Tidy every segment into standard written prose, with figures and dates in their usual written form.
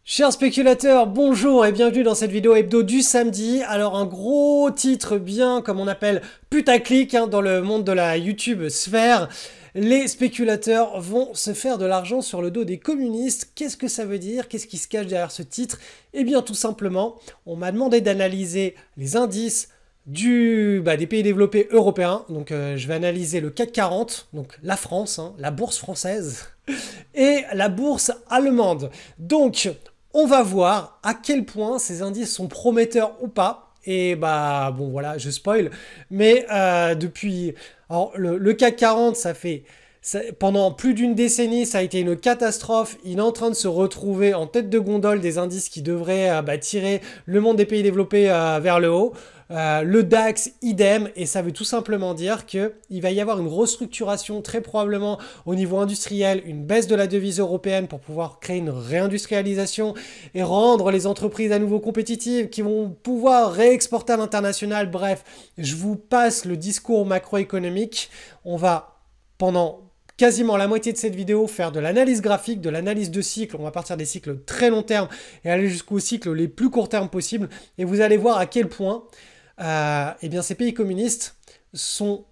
Chers spéculateurs, bonjour et bienvenue dans cette vidéo hebdo du samedi. Alors un gros titre bien comme on appelle putaclic dans le monde de la YouTube sphère. Les spéculateurs vont se faire de l'argent sur le dos des communistes. Qu'est-ce que ça veut dire? Qu'est-ce qui se cache derrière ce titre? Eh bien tout simplement, on m'a demandé d'analyser les indices des pays développés européens. Donc je vais analyser le CAC 40, donc la France, la bourse française, et la bourse allemande. Donc on va voir à quel point ces indices sont prometteurs ou pas. Et bah bon voilà, je spoil. Mais depuis... Alors le CAC 40, pendant plus d'une décennie, ça a été une catastrophe. Il est en train de se retrouver en tête de gondole des indices qui devraient tirer le monde des pays développés vers le haut. Le DAX, idem, et ça veut tout simplement dire qu'il va y avoir une restructuration très probablement au niveau industriel, une baisse de la devise européenne pour pouvoir créer une réindustrialisation et rendre les entreprises à nouveau compétitives qui vont pouvoir réexporter à l'international. Bref, je vous passe le discours macroéconomique. On va, pendant quasiment la moitié de cette vidéo, faire de l'analyse graphique, de l'analyse de cycle. On va partir des cycles très long terme et aller jusqu'aux cycles les plus court terme possibles. Et vous allez voir à quel point ces pays communistes sont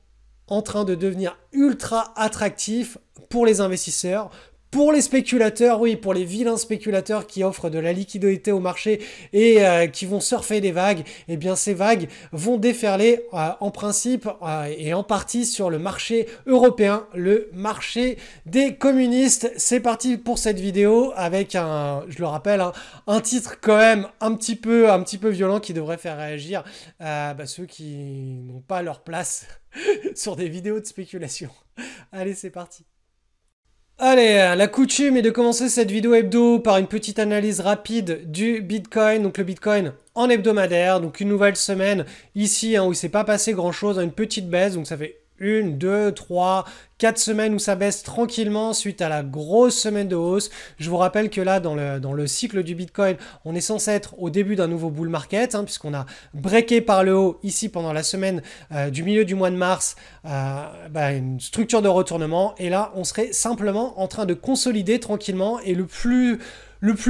en train de devenir ultra attractifs pour les investisseurs, pour les spéculateurs, oui, pour les vilains spéculateurs qui offrent de la liquidité au marché et qui vont surfer des vagues. Eh bien, ces vagues vont déferler en principe et en partie sur le marché européen, le marché des communistes. C'est parti pour cette vidéo avec je le rappelle, un titre quand même un petit peu violent qui devrait faire réagir ceux qui n'ont pas leur place sur des vidéos de spéculation. Allez, c'est parti. Allez, la coutume est de commencer cette vidéo hebdo par une petite analyse rapide du Bitcoin. Donc le Bitcoin en hebdomadaire, donc une nouvelle semaine ici où il ne s'est pas passé grand chose, une petite baisse, donc ça fait 1, 2, 3, 4 semaines où ça baisse tranquillement suite à la grosse semaine de hausse. Je vous rappelle que là, dans le cycle du Bitcoin, on est censé être au début d'un nouveau bull market, puisqu'on a breaké par le haut ici pendant la semaine du milieu du mois de mars, une structure de retournement. Et là, on serait simplement en train de consolider tranquillement. Et le plus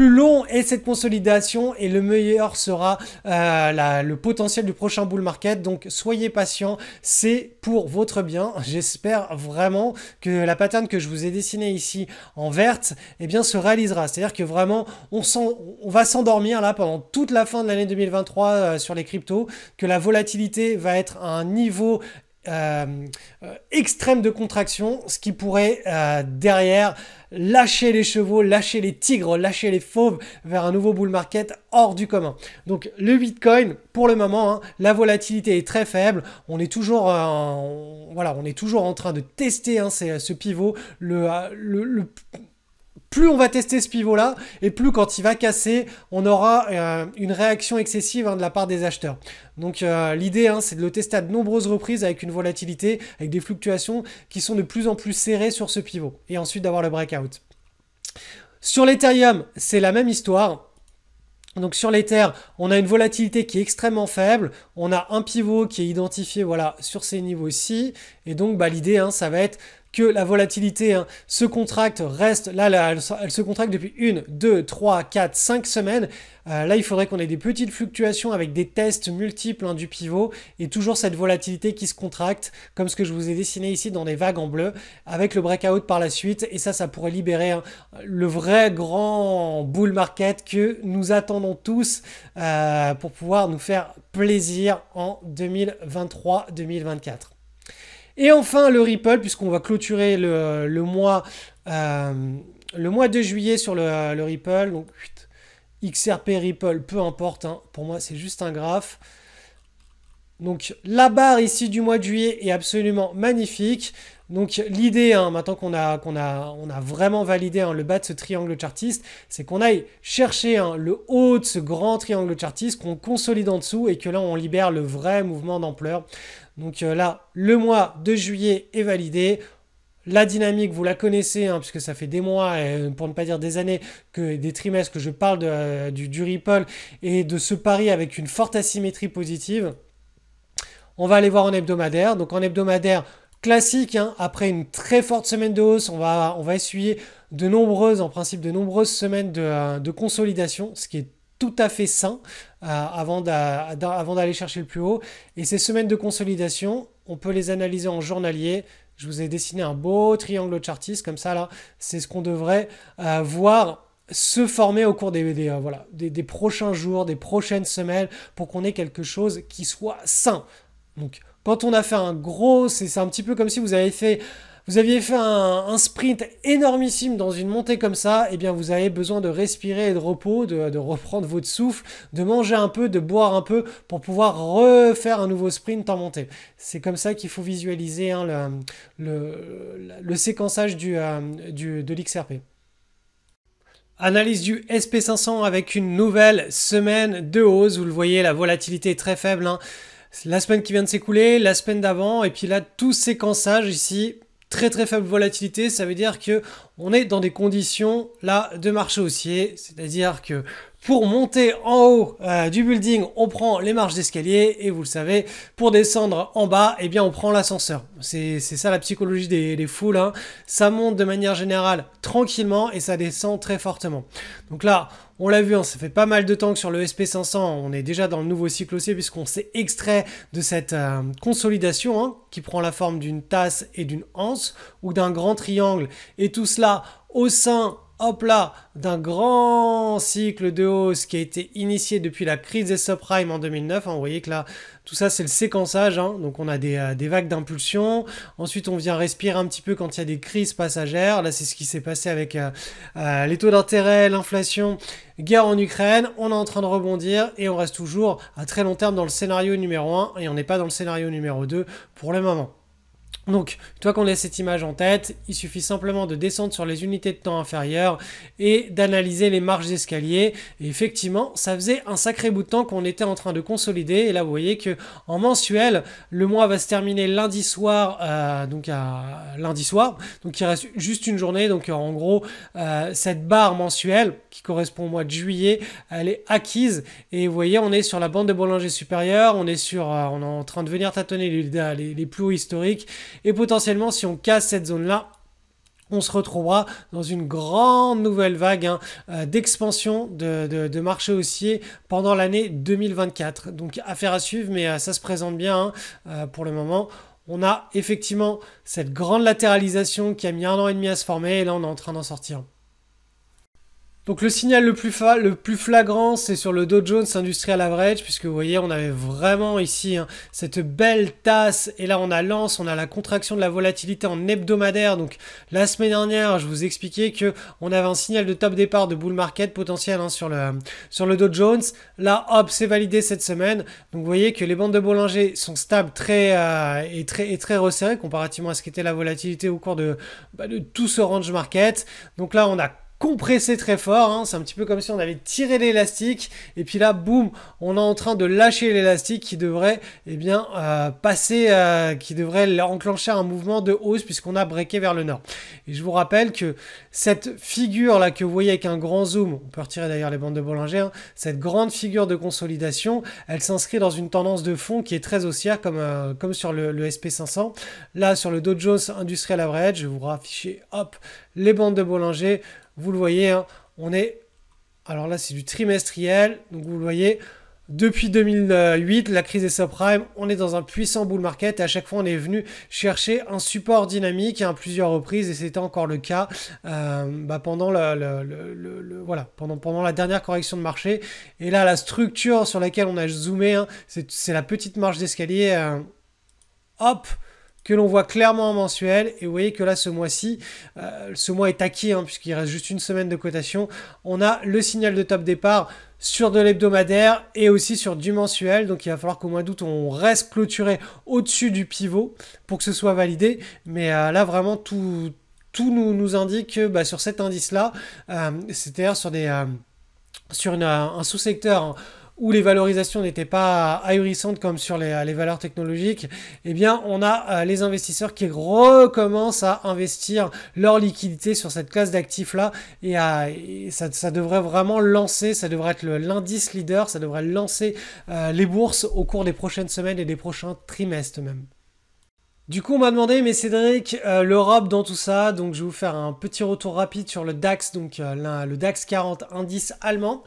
long est cette consolidation et le meilleur sera le potentiel du prochain bull market. Donc soyez patient, c'est pour votre bien. J'espère vraiment que la pattern que je vous ai dessinée ici en verte se réalisera. C'est-à-dire que vraiment on va s'endormir là pendant toute la fin de l'année 2023 sur les cryptos, que la volatilité va être à un niveau extrême de contraction, ce qui pourrait derrière lâcher les chevaux, lâcher les tigres, lâcher les fauves vers un nouveau bull market hors du commun. Donc le Bitcoin, pour le moment, la volatilité est très faible. On est toujours, on est toujours en train de tester ce pivot. Plus on va tester ce pivot-là, et plus quand il va casser, on aura une réaction excessive de la part des acheteurs. Donc l'idée, c'est de le tester à de nombreuses reprises avec une volatilité, avec des fluctuations qui sont de plus en plus serrées sur ce pivot, et ensuite d'avoir le breakout. Sur l'Ethereum, c'est la même histoire. Donc sur l'Ether, on a une volatilité qui est extrêmement faible, on a un pivot qui est identifié sur ces niveaux-ci, et donc l'idée, ça va être que la volatilité se contracte, reste, là elle se contracte depuis 1, 2, 3, 4, 5 semaines. Là, il faudrait qu'on ait des petites fluctuations avec des tests multiples du pivot et toujours cette volatilité qui se contracte, comme ce que je vous ai dessiné ici dans des vagues en bleu, avec le breakout par la suite. Et ça pourrait libérer le vrai grand bull market que nous attendons tous pour pouvoir nous faire plaisir en 2023-2024. Et enfin le Ripple, puisqu'on va clôturer le mois de juillet sur le Ripple. Donc XRP Ripple, peu importe, pour moi c'est juste un graphe. Donc la barre ici du mois de juillet est absolument magnifique. Donc l'idée, maintenant qu'on a vraiment validé le bas de ce triangle chartiste, c'est qu'on aille chercher le haut de ce grand triangle chartiste, qu'on consolide en dessous et que là on libère le vrai mouvement d'ampleur. Donc là, le mois de juillet est validé. La dynamique, vous la connaissez, puisque ça fait des mois, pour ne pas dire des années, des trimestres que je parle du Ripple et de ce pari avec une forte asymétrie positive. On va aller voir en hebdomadaire. Donc en hebdomadaire classique, après une très forte semaine de hausse, on va essuyer en principe, de nombreuses semaines de consolidation, ce qui est tout à fait sain avant d'aller chercher le plus haut. Et ces semaines de consolidation, on peut les analyser en journalier. Je vous ai dessiné un beau triangle chartiste comme ça là. C'est ce qu'on devrait voir se former au cours des prochains jours, des prochaines semaines, pour qu'on ait quelque chose qui soit sain. Donc quand on a fait un gros, c'est un petit peu comme si vous aviez fait un sprint énormissime dans une montée comme ça, eh bien vous avez besoin de respirer et de repos, de reprendre votre souffle, de manger un peu, de boire un peu pour pouvoir refaire un nouveau sprint en montée. C'est comme ça qu'il faut visualiser hein, le séquençage de l'XRP. Analyse du SP500 avec une nouvelle semaine de hausse. Vous le voyez, la volatilité est très faible. Hein. La semaine qui vient de s'écouler, la semaine d'avant, et puis là, tout séquençage ici. Très très faible volatilité, ça veut dire que on est dans des conditions là de marché haussier, c'est-à-dire que pour monter en haut du building, on prend les marches d'escalier et vous le savez, pour descendre en bas, eh bien on prend l'ascenseur. C'est ça la psychologie des foules, hein. Ça monte de manière générale tranquillement et ça descend très fortement. Donc là, on l'a vu, hein, ça fait pas mal de temps que sur le SP500, on est déjà dans le nouveau cycle haussier puisqu'on s'est extrait de cette consolidation hein, qui prend la forme d'une tasse et d'une anse ou d'un grand triangle et tout cela au sein hop là, d'un grand cycle de hausse qui a été initié depuis la crise des subprimes en 2009. Hein, vous voyez que là, tout ça, c'est le séquençage. Hein, donc, on a des vagues d'impulsion. Ensuite, on vient respirer un petit peu quand il y a des crises passagères. Là, c'est ce qui s'est passé avec les taux d'intérêt, l'inflation, guerre en Ukraine. On est en train de rebondir et on reste toujours à très long terme dans le scénario numéro 1 et on n'est pas dans le scénario numéro 2 pour le moment. Donc, une fois qu'on a cette image en tête, il suffit simplement de descendre sur les unités de temps inférieures et d'analyser les marches d'escalier. Et effectivement, ça faisait un sacré bout de temps qu'on était en train de consolider. Et là, vous voyez que en mensuel, le mois va se terminer lundi soir, donc il reste juste une journée. Donc, en gros, cette barre mensuelle qui correspond au mois de juillet, elle est acquise. Et vous voyez, on est sur la bande de Bollinger supérieure, on est en train de venir tâtonner les plus hauts historiques. Et potentiellement, si on casse cette zone-là, on se retrouvera dans une grande nouvelle vague hein, d'expansion de marché haussier pendant l'année 2024. Donc, affaire à suivre, mais ça se présente bien hein, pour le moment. On a effectivement cette grande latéralisation qui a mis 1 an et demi à se former et là, on est en train d'en sortir. Donc le signal le plus flagrant, c'est sur le Dow Jones Industrial Average, puisque vous voyez, on avait vraiment ici hein, cette belle tasse, et là on a l'anse, on a la contraction de la volatilité en hebdomadaire. Donc la semaine dernière, je vous expliquais que on avait un signal de top départ de bull market potentiel hein, sur le Dow Jones. Là, hop, c'est validé cette semaine. Donc vous voyez que les bandes de Bollinger sont stables et très resserrées comparativement à ce qu'était la volatilité au cours de tout ce range market. Donc là, on a compressé très fort, hein. C'est un petit peu comme si on avait tiré l'élastique et puis là boum, on est en train de lâcher l'élastique qui devrait qui devrait enclencher un mouvement de hausse puisqu'on a breaké vers le nord. Et je vous rappelle que cette figure là que vous voyez avec un grand zoom, on peut retirer d'ailleurs les bandes de Bollinger, hein, cette grande figure de consolidation, elle s'inscrit dans une tendance de fond qui est très haussière comme sur le SP500. Là sur le Dow Jones Industrial Average, je vais vous rafficher hop les bandes de Bollinger. Vous le voyez, hein, on est... Alors là, c'est du trimestriel. Donc vous le voyez, depuis 2008, la crise des subprimes, on est dans un puissant bull market. Et à chaque fois, on est venu chercher un support dynamique à plusieurs reprises. Et c'était encore le cas pendant pendant la dernière correction de marché. Et là, la structure sur laquelle on a zoomé, hein, c'est la petite marche d'escalier. Hop, que l'on voit clairement en mensuel, et vous voyez que là ce mois-ci, ce mois est acquis hein, puisqu'il reste juste une semaine de cotation, on a le signal de top départ sur de l'hebdomadaire et aussi sur du mensuel, donc il va falloir qu'au mois d'août on reste clôturé au-dessus du pivot pour que ce soit validé, mais là vraiment tout nous indique que sur cet indice-là, c'est-à-dire sur un sous-secteur hein, où les valorisations n'étaient pas ahurissantes comme sur les valeurs technologiques, eh bien on a les investisseurs qui recommencent à investir leur liquidité sur cette classe d'actifs-là et ça devrait vraiment lancer, ça devrait être l'indice leader, ça devrait lancer les bourses au cours des prochaines semaines et des prochains trimestres même. Du coup, on m'a demandé, mais Cédric, l'Europe dans tout ça, donc je vais vous faire un petit retour rapide sur le DAX, donc le DAX 40 indice allemand,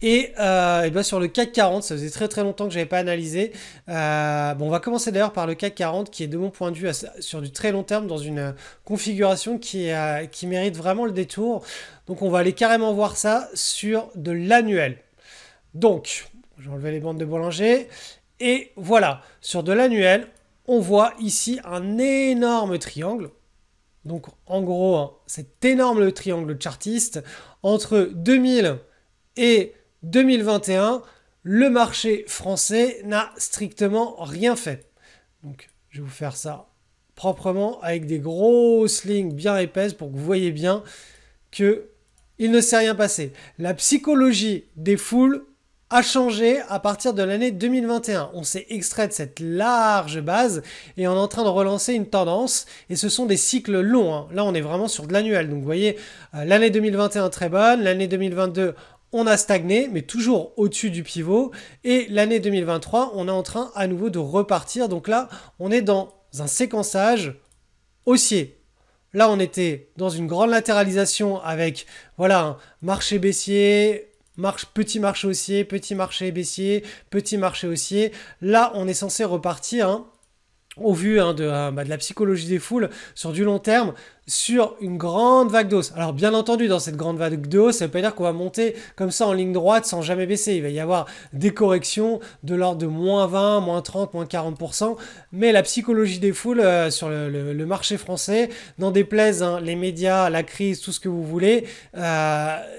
et ben sur le CAC 40, ça faisait très très longtemps que je n'avais pas analysé. Bon, on va commencer d'ailleurs par le CAC 40, qui est de mon point de vue sur du très long terme, dans une configuration qui mérite vraiment le détour. Donc on va aller carrément voir ça sur de l'annuel. Donc, j'ai enlevé les bandes de Bollinger, et voilà, sur de l'annuel, on voit ici un énorme triangle. Donc en gros, hein, cet énorme triangle chartiste, entre 2000 et 2021, le marché français n'a strictement rien fait. Donc je vais vous faire ça proprement avec des grosses lignes bien épaisses pour que vous voyez bien que il ne s'est rien passé. La psychologie des foules a changé à partir de l'année 2021. On s'est extrait de cette large base et on est en train de relancer une tendance. Et ce sont des cycles longs, hein. Là, on est vraiment sur de l'annuel. Donc, vous voyez, l'année 2021 très bonne. L'année 2022, on a stagné, mais toujours au-dessus du pivot. Et l'année 2023, on est en train à nouveau de repartir. Donc là, on est dans un séquençage haussier. Là, on était dans une grande latéralisation avec, voilà, un marché baissier, petit marché haussier, petit marché baissier, petit marché haussier. Là, on est censé repartir, hein, au vu de la psychologie des foules sur du long terme, sur une grande vague de hausse. Alors bien entendu, dans cette grande vague de hausse, ça ne veut pas dire qu'on va monter comme ça en ligne droite sans jamais baisser. Il va y avoir des corrections de l'ordre de moins 20, moins 30, moins 40%. Mais la psychologie des foules sur le marché français, n'en déplaise, hein, les médias, la crise, tout ce que vous voulez,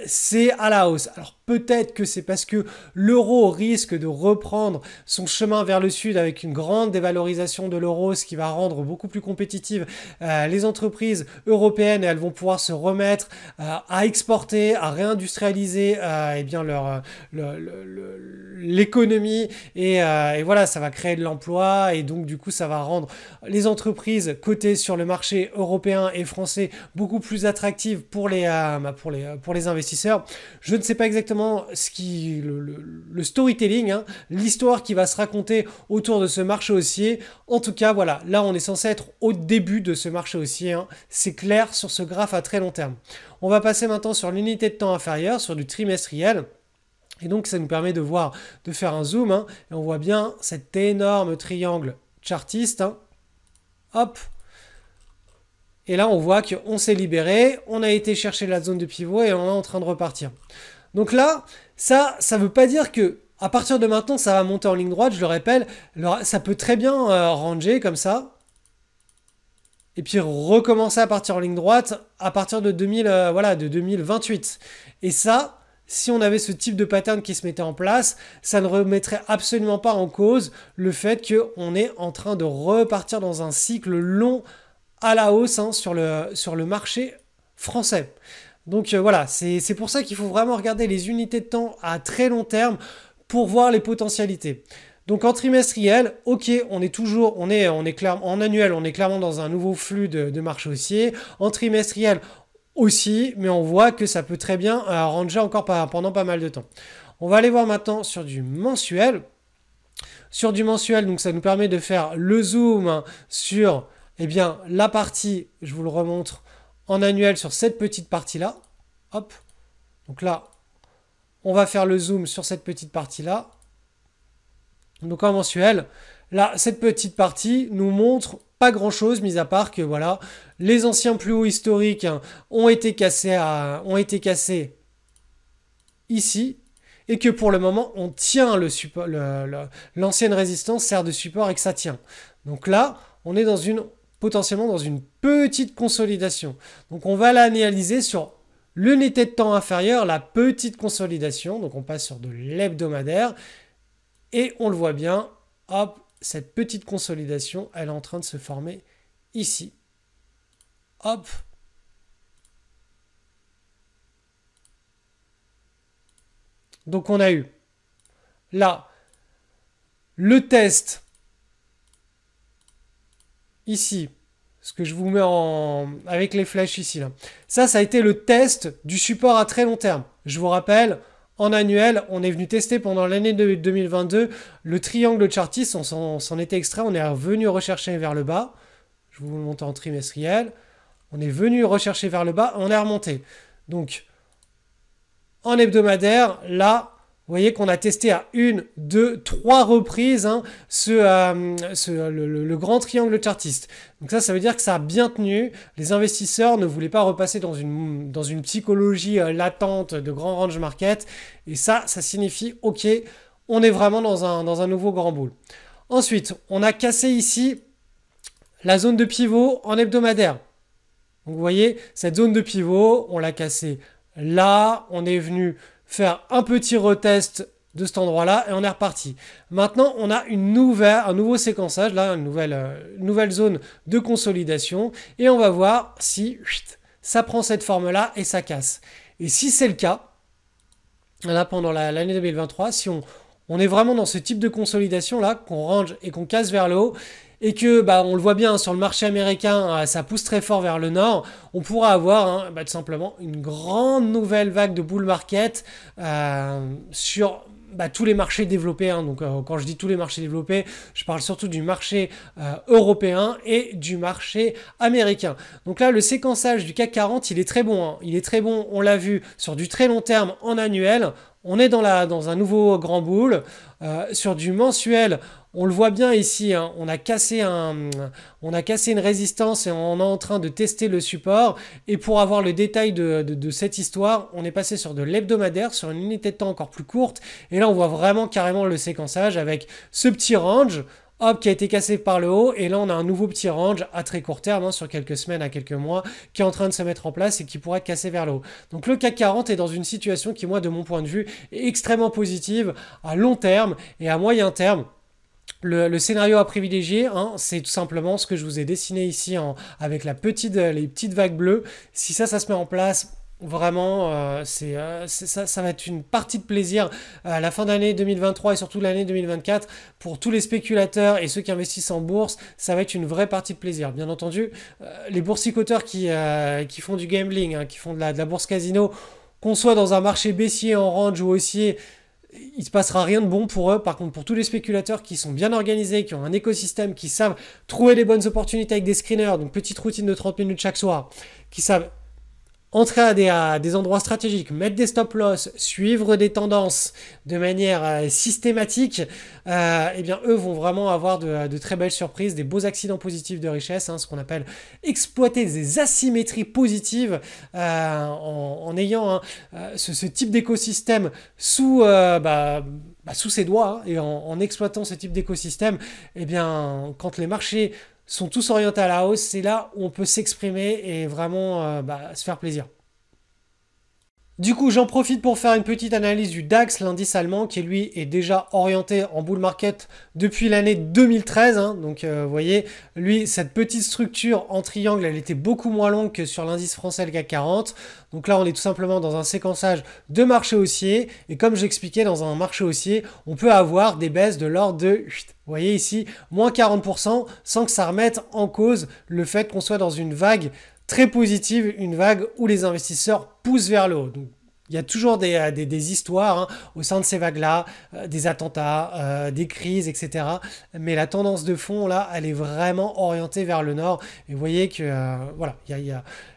c'est à la hausse. Alors peut-être que c'est parce que l'euro risque de reprendre son chemin vers le sud avec une grande dévalorisation de l'euro, ce qui va rendre beaucoup plus compétitives les entreprises européennes, et elles vont pouvoir se remettre à exporter, à réindustrialiser eh bien l'économie, et voilà, ça va créer de l'emploi, et donc du coup ça va rendre les entreprises cotées sur le marché européen et français beaucoup plus attractives pour les investisseurs. Je ne sais pas exactement le storytelling, hein, l'histoire qui va se raconter autour de ce marché haussier. En tout cas, voilà, là on est censé être au début de ce marché haussier, hein. C'est clair sur ce graphe à très long terme. On va passer maintenant sur l'unité de temps inférieure, sur du trimestriel. Et donc ça nous permet de faire un zoom, hein, et on voit bien cet énorme triangle chartiste, hein. Hop. Et là on voit qu'on s'est libéré, on a été chercher la zone de pivot et on est en train de repartir. Donc là, ça veut pas dire que à partir de maintenant ça va monter en ligne droite, je le répète, ça peut très bien ranger comme ça. Et puis recommencer à partir en ligne droite à partir de 2028. Et ça, si on avait ce type de pattern qui se mettait en place, ça ne remettrait absolument pas en cause le fait qu'on est en train de repartir dans un cycle long à la hausse, hein, sur le marché français. Donc voilà, c'est pour ça qu'il faut vraiment regarder les unités de temps à très long terme pour voir les potentialités. Donc en trimestriel, ok, on est clairement en annuel, on est clairement dans un nouveau flux de marché haussier. En trimestriel aussi, mais on voit que ça peut très bien ranger encore pendant pas mal de temps. On va aller voir maintenant sur du mensuel. Sur du mensuel, donc ça nous permet de faire le zoom, hein, sur, eh bien, la partie, je vous le remontre, en annuel sur cette petite partie-là. Hop. Donc là, on va faire le zoom sur cette petite partie-là. Donc en mensuel, là, cette petite partie nous montre pas grand-chose, mis à part que voilà, les anciens plus hauts historiques, hein, ont été cassés ici, et que pour le moment, on tient le support, l'ancienne résistance sert de support et que ça tient. Donc là, on est potentiellement dans une petite consolidation. Donc on va l'analyser sur l'unité de temps inférieure, la petite consolidation. Donc on passe sur de l'hebdomadaire. Et on le voit bien, hop, cette petite consolidation, elle est en train de se former ici. Hop. Donc on a eu là le test ici, ce que je vous mets avec les flèches ici, là. Ça a été le test du support à très long terme. Je vous rappelle, en annuel, on est venu tester pendant l'année 2022 le triangle chartiste, on s'en était extrait, on est revenu rechercher vers le bas. Je vais vous le monter en trimestriel. On est venu rechercher vers le bas, on est remonté. Donc, en hebdomadaire, là, vous voyez qu'on a testé à 1, 2, 3 reprises hein, le grand triangle chartiste. Donc ça veut dire que ça a bien tenu. Les investisseurs ne voulaient pas repasser dans une psychologie latente de grand range market. Et ça signifie, ok, on est vraiment dans un nouveau grand bull. Ensuite, on a cassé ici la zone de pivot en hebdomadaire. Donc vous voyez, cette zone de pivot, on l'a cassée là. On est venu faire un petit retest de cet endroit-là et on est reparti. Maintenant, on a un nouveau séquençage, là, une nouvelle zone de consolidation et on va voir si ça prend cette forme-là et ça casse. Et si c'est le cas, là, pendant l'année 2023, si on est vraiment dans ce type de consolidation là, qu'on range et qu'on casse vers le haut, et que on le voit bien sur le marché américain, ça pousse très fort vers le nord, on pourra avoir tout simplement une grande nouvelle vague de bull market sur tous les marchés développés. Donc quand je dis tous les marchés développés, je parle surtout du marché européen et du marché américain. Donc là, le séquençage du CAC 40, il est très bon. Il est très bon, on l'a vu, sur du très long terme en annuel. On est dans un nouveau grand bull. Sur du mensuel, on le voit bien ici, hein, on a cassé une résistance et on est en train de tester le support. Et pour avoir le détail de cette histoire, on est passé sur de l'hebdomadaire, sur une unité de temps encore plus courte. Et là, on voit vraiment carrément le séquençage avec ce petit range, hop, qui a été cassé par le haut. Et là, on a un nouveau petit range à très court terme, hein, sur quelques semaines à quelques mois, qui est en train de se mettre en place et qui pourrait être cassé vers le haut. Donc le CAC 40 est dans une situation qui, moi, de mon point de vue, est extrêmement positive à long terme et à moyen terme. Le scénario à privilégier, hein, c'est tout simplement ce que je vous ai dessiné ici avec les petites vagues bleues. Si ça se met en place, vraiment, ça va être une partie de plaisir à la fin d'année 2023 et surtout l'année 2024 pour tous les spéculateurs et ceux qui investissent en bourse. Ça va être une vraie partie de plaisir. Bien entendu, les boursicoteurs qui font du gambling, hein, qui font de la bourse casino, qu'on soit dans un marché baissier, en range ou haussier, il ne se passera rien de bon pour eux. Par contre, pour tous les spéculateurs qui sont bien organisés, qui ont un écosystème, qui savent trouver les bonnes opportunités avec des screeners, donc petite routine de 30 minutes chaque soir, qui savent entrer à des endroits stratégiques, mettre des stop-loss, suivre des tendances de manière systématique, eh bien eux vont vraiment avoir de très belles surprises, des beaux accidents positifs de richesse, hein, ce qu'on appelle exploiter des asymétries positives en ayant ce type d'écosystème sous ses doigts, hein, et en exploitant ce type d'écosystème, eh bien quand les marchés sont tous orientés à la hausse, c'est là où on peut s'exprimer et vraiment se faire plaisir. Du coup, j'en profite pour faire une petite analyse du DAX, l'indice allemand, qui lui est déjà orienté en bull market depuis l'année 2013. Hein. Donc, vous voyez, lui, cette petite structure en triangle, elle était beaucoup moins longue que sur l'indice français, le CAC 40. Donc là, on est tout simplement dans un séquençage de marché haussier. Et comme j'expliquais, dans un marché haussier, on peut avoir des baisses de l'ordre de... Vous voyez ici, moins 40%, sans que ça remette en cause le fait qu'on soit dans une vague très positive, une vague où les investisseurs poussent vers le haut. Donc, il y a toujours des histoires hein, au sein de ces vagues-là, des attentats, des crises, etc. Mais la tendance de fond, là, elle est vraiment orientée vers le nord. Et vous voyez que, voilà,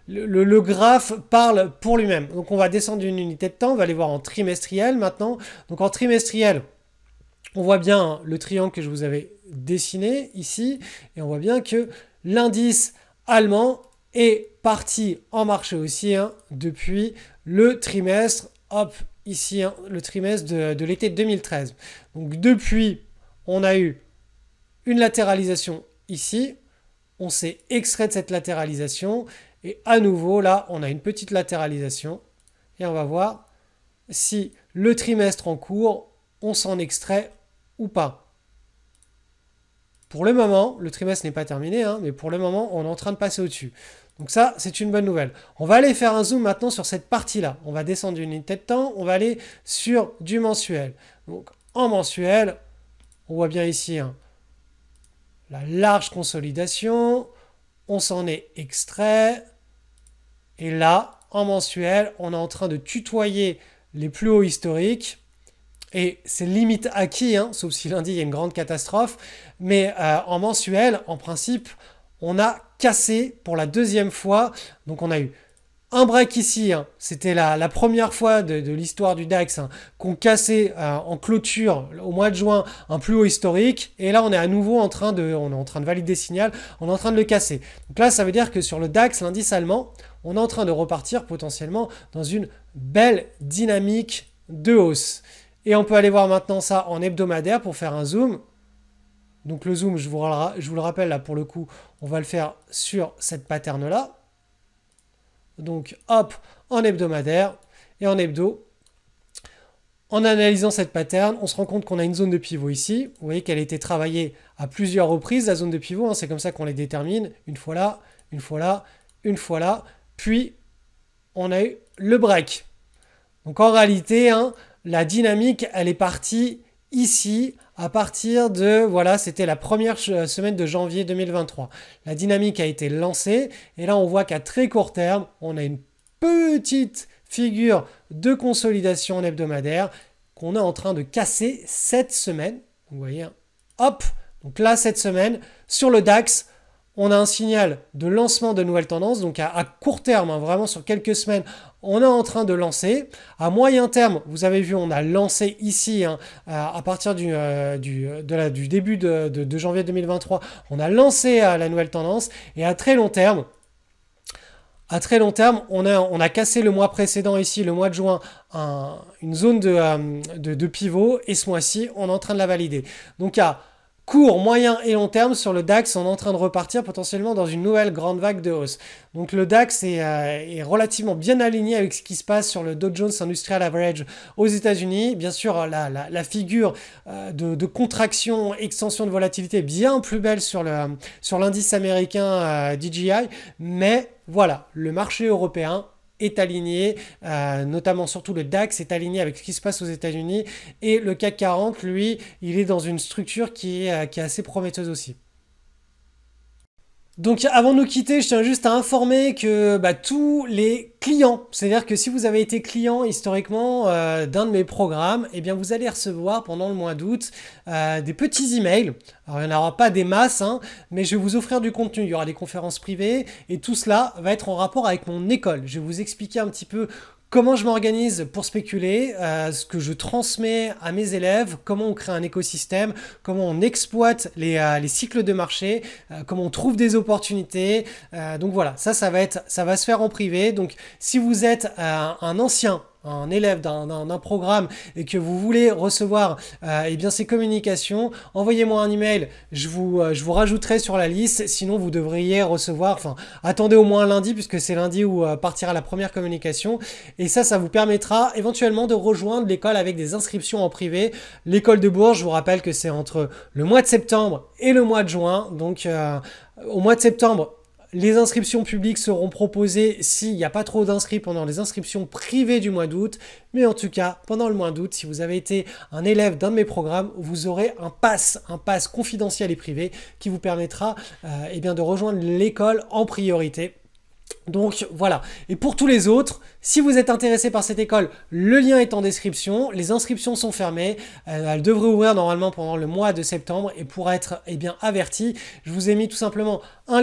le graphe parle pour lui-même. Donc, on va descendre d'une unité de temps, on va aller voir en trimestriel maintenant. Donc, en trimestriel, on voit bien le triangle que je vous avais dessiné ici. Et on voit bien que l'indice allemand est parti en marché haussier hein, depuis le trimestre, hop, ici, hein, le trimestre de l'été 2013. Donc depuis, on a eu une latéralisation ici, on s'est extrait de cette latéralisation, et à nouveau, là, on a une petite latéralisation, et on va voir si le trimestre en cours, on s'en extrait ou pas. Pour le moment, le trimestre n'est pas terminé, hein, mais pour le moment, on est en train de passer au-dessus. Donc ça, c'est une bonne nouvelle. On va aller faire un zoom maintenant sur cette partie-là. On va descendre d'une unité de temps, on va aller sur du mensuel. Donc en mensuel, on voit bien ici hein, la large consolidation, on s'en est extrait. Et là, en mensuel, on est en train de tutoyer les plus hauts historiques. Et c'est limite acquis, hein, sauf si lundi il y a une grande catastrophe. Mais en mensuel, en principe, on a cassé pour la deuxième fois. Donc on a eu un break ici, hein. C'était la première fois de l'histoire du DAX, hein, qu'on cassait en clôture au mois de juin un plus haut historique. Et là, on est à nouveau en train de valider signal, on est en train de le casser. Donc là, ça veut dire que sur le DAX, l'indice allemand, on est en train de repartir potentiellement dans une belle dynamique de hausse. Et on peut aller voir maintenant ça en hebdomadaire pour faire un zoom. Donc le zoom, je vous le rappelle, là pour le coup, on va le faire sur cette pattern-là. Donc hop, en hebdomadaire et en hebdo. En analysant cette pattern, on se rend compte qu'on a une zone de pivot ici. Vous voyez qu'elle a été travaillée à plusieurs reprises, la zone de pivot, hein, c'est comme ça qu'on les détermine. Une fois là, une fois là, une fois là. Puis, on a eu le break. Donc en réalité, hein, la dynamique, elle est partie ici à partir de, voilà, c'était la première semaine de janvier 2023. La dynamique a été lancée et là, on voit qu'à très court terme, on a une petite figure de consolidation en hebdomadaire qu'on est en train de casser cette semaine. Vous voyez, hein, hop, donc là, cette semaine, sur le DAX, on a un signal de lancement de nouvelles tendances, donc à court terme, hein, vraiment sur quelques semaines, on est en train de lancer. À moyen terme, vous avez vu, on a lancé ici, hein, à partir du début de janvier 2023, on a lancé la nouvelle tendance. Et à très long terme, on a cassé le mois précédent ici, le mois de juin, une zone de pivot. Et ce mois-ci, on est en train de la valider. Donc à court, moyen et long terme, sur le DAX, on est en train de repartir potentiellement dans une nouvelle grande vague de hausse. Donc le DAX est relativement bien aligné avec ce qui se passe sur le Dow Jones Industrial Average aux États-Unis. Bien sûr, la figure de contraction, extension de volatilité est bien plus belle sur l'indice américain DJI. Mais voilà, le marché européen est aligné, notamment surtout le DAX est aligné avec ce qui se passe aux États-Unis, et le CAC 40, lui, il est dans une structure qui est assez prometteuse aussi. Donc avant de nous quitter, je tiens juste à informer que tous les clients, c'est-à-dire que si vous avez été client historiquement d'un de mes programmes, eh bien vous allez recevoir pendant le mois d'août des petits emails. Alors il n'y en aura pas des masses, hein, mais je vais vous offrir du contenu. Il y aura des conférences privées et tout cela va être en rapport avec mon école. Je vais vous expliquer un petit peu comment je m'organise pour spéculer, ce que je transmets à mes élèves, comment on crée un écosystème, comment on exploite les cycles de marché, comment on trouve des opportunités. Donc voilà, ça va se faire en privé. Donc si vous êtes un ancien, un élève d'un programme et que vous voulez recevoir eh bien ces communications, envoyez-moi un email, je vous rajouterai sur la liste. Sinon vous devriez recevoir, enfin attendez au moins lundi, puisque c'est lundi où partira la première communication, et ça vous permettra éventuellement de rejoindre l'école avec des inscriptions en privé. L'école de Bourges, je vous rappelle que c'est entre le mois de septembre et le mois de juin. Donc au mois de septembre, les inscriptions publiques seront proposées s'il n'y a pas trop d'inscrits pendant les inscriptions privées du mois d'août. Mais en tout cas, pendant le mois d'août, si vous avez été un élève d'un de mes programmes, vous aurez un pass confidentiel et privé qui vous permettra eh bien, de rejoindre l'école en priorité. Donc voilà, et pour tous les autres, si vous êtes intéressé par cette école, le lien est en description, les inscriptions sont fermées, elles devraient ouvrir normalement pendant le mois de septembre, et pour être bien averti, je vous ai mis tout simplement un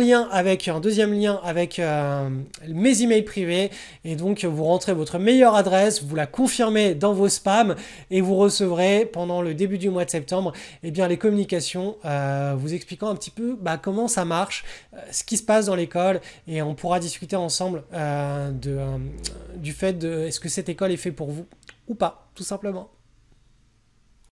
deuxième lien avec mes emails privés, et donc vous rentrez votre meilleure adresse, vous la confirmez dans vos spams, et vous recevrez pendant le début du mois de septembre les communications vous expliquant un petit peu comment ça marche, ce qui se passe dans l'école, et on pourra discuter ensemble du fait de est-ce que cette école est faite pour vous ou pas, tout simplement.